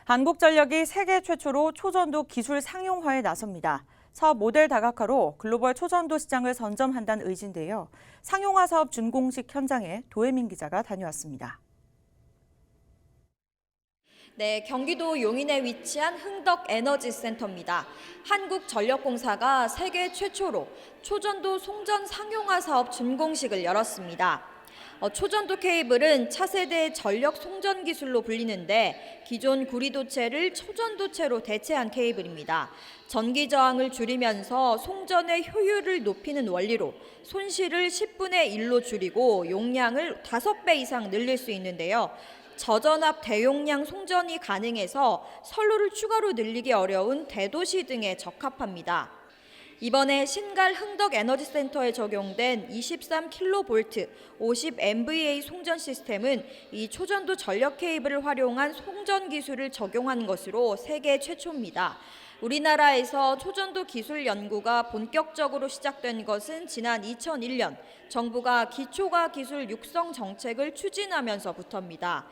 한국전력이 세계 최초로 초전도 기술 상용화에 나섭니다. 사업 모델 다각화로 글로벌 초전도 시장을 선점한다는 의지인데요. 상용화 사업 준공식 현장에 도혜민 기자가 다녀왔습니다. 네, 경기도 용인에 위치한 흥덕에너지센터입니다. 한국전력공사가 세계 최초로 초전도 송전 상용화 사업 준공식을 열었습니다. 초전도 케이블은 차세대 전력 송전 기술로 불리는데 기존 구리도체를 초전도체로 대체한 케이블입니다. 전기 저항을 줄이면서 송전의 효율을 높이는 원리로 손실을 10분의 1로 줄이고 용량을 5배 이상 늘릴 수 있는데요. 저전압 대용량 송전이 가능해서 선로를 추가로 늘리기 어려운 대도시 등에 적합합니다. 이번에 신갈 흥덕에너지센터에 적용된 23kV 50MVA 송전 시스템은 이 초전도 전력 케이블을 활용한 송전 기술을 적용한 것으로 세계 최초입니다. 우리나라에서 초전도 기술 연구가 본격적으로 시작된 것은 지난 2001년 정부가 기초과 기술 육성 정책을 추진하면서부터입니다.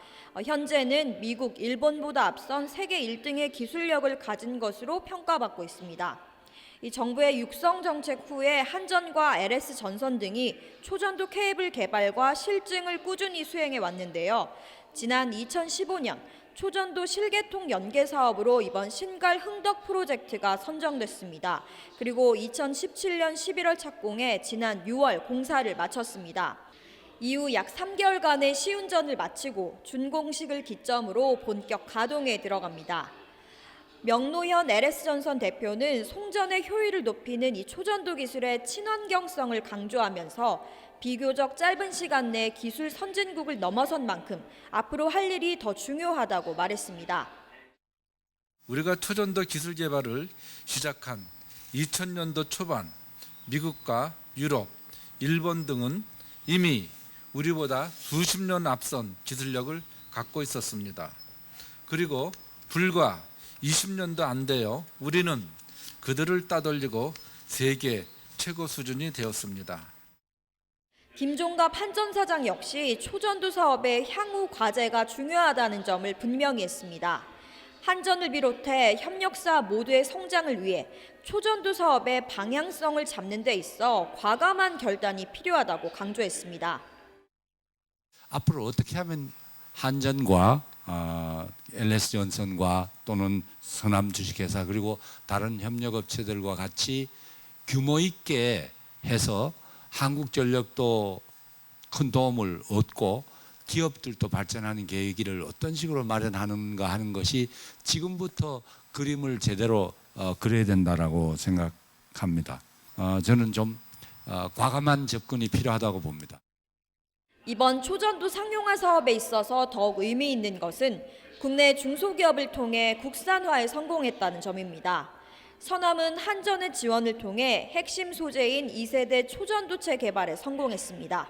현재는 미국, 일본보다 앞선 세계 1등의 기술력을 가진 것으로 평가받고 있습니다. 이 정부의 육성 정책 후에 한전과 LS전선 등이 초전도 케이블 개발과 실증을 꾸준히 수행해 왔는데요. 지난 2015년 초전도 실개통 연계 사업으로 이번 신갈 흥덕 프로젝트가 선정됐습니다. 그리고 2017년 11월 착공해 지난 6월 공사를 마쳤습니다. 이후 약 3개월간의 시운전을 마치고 준공식을 기점으로 본격 가동에 들어갑니다. 명노현 LS전선 대표는 송전의 효율을 높이는 이 초전도 기술의 친환경성을 강조하면서 비교적 짧은 시간 내 기술 선진국을 넘어선 만큼 앞으로 할 일이 더 중요하다고 말했습니다. 우리가 초전도 기술 개발을 시작한 2000년도 초반 미국과 유럽, 일본 등은 이미 우리보다 수십 년 앞선 기술력을 갖고 있었습니다. 그리고 불과 20년도 안 되어 우리는 그들을 따돌리고 세계 최고 수준이 되었습니다. 김종갑 한전 사장 역시 초전도 사업의 향후 과제가 중요하다는 점을 분명히 했습니다. 한전을 비롯해 협력사 모두의 성장을 위해 초전도 사업의 방향성을 잡는 데 있어 과감한 결단이 필요하다고 강조했습니다. 앞으로 어떻게 하면 한전과 LS전선과 또는 서남주식회사 그리고 다른 협력업체들과 같이 규모 있게 해서 한국전력도 큰 도움을 얻고 기업들도 발전하는 계기를 어떤 식으로 마련하는가 하는 것이 지금부터 그림을 제대로 그려야 된다라고 생각합니다. 저는 좀 과감한 접근이 필요하다고 봅니다. 이번 초전도 상용화 사업에 있어서 더욱 의미 있는 것은 국내 중소기업을 통해 국산화에 성공했다는 점입니다. 서남은 한전의 지원을 통해 핵심 소재인 2세대 초전도체 개발에 성공했습니다.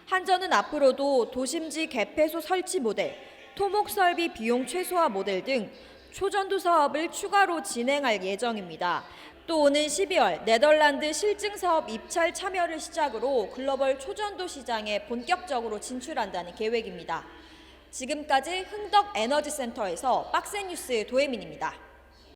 한전은 앞으로도 도심지 개폐소 설치 모델, 토목 설비 비용 최소화 모델 등 초전도 사업을 추가로 진행할 예정입니다. 또 오는 12월 네덜란드 실증 사업 입찰 참여를 시작으로 글로벌 초전도 시장에 본격적으로 진출한다는 계획입니다. 지금까지 흥덕에너지센터에서 박스뉴스 도혜민입니다.